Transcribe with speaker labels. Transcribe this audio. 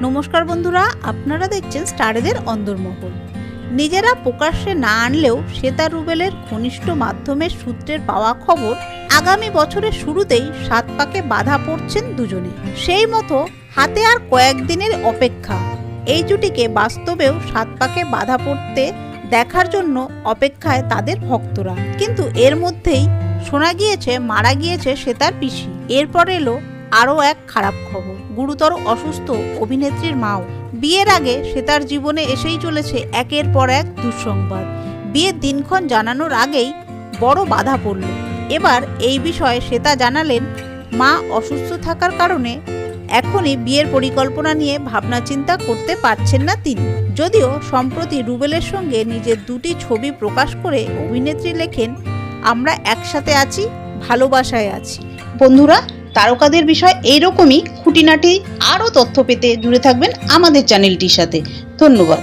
Speaker 1: নমস্কার বন্ধুরা, আপনারা দেখছেন স্টারেদের অন্দরমহল। নিজেরা প্রকাশ্যে না আনলেও শ্বেতা রুবেলের ঘনিষ্ঠ মাধ্যমের সূত্রের পাওয়া খবর, আগামী বছরের শুরুতেই 7 পাকে বাধা পড়ছেন দুজনে। সেই মতো হাতে আর কয়েকদিনের অপেক্ষা। এই জুটিকে বাস্তবেও 7 পাকে বাধা পড়তে দেখার জন্য অপেক্ষায় তাদের ভক্তরা। কিন্তু এর মধ্যেই শোনা গিয়েছে মারা গিয়েছে শ্বেতার পিসি। এরপর এলো আরও এক খারাপ খবর, গুরুতর অসুস্থ অভিনেত্রীর মাও। বিয়ের আগে শ্বেতার জীবনে এসেই চলেছে একের পর এক দুঃসংবাদ। বিয়ের দিনক্ষণ জানানোর আগেই বড় বাধা পড়ল। এবার এই বিষয়ে শ্বেতা জানালেন, মা অসুস্থ থাকার কারণে এখনই বিয়ের পরিকল্পনা নিয়ে ভাবনা চিন্তা করতে পারছেন না তিনি। যদিও সম্প্রতি রুবেলের সঙ্গে নিজের 2টি ছবি প্রকাশ করে অভিনেত্রী লেখেন, আমরা একসাথে আছি, ভালোবাসায় আছি। বন্ধুরা, তারকাদের বিষয় এইরকমই খুঁটিনাটি আরও তথ্য পেতে জুড়ে থাকবেন আমাদের চ্যানেলটির সাথে। ধন্যবাদ।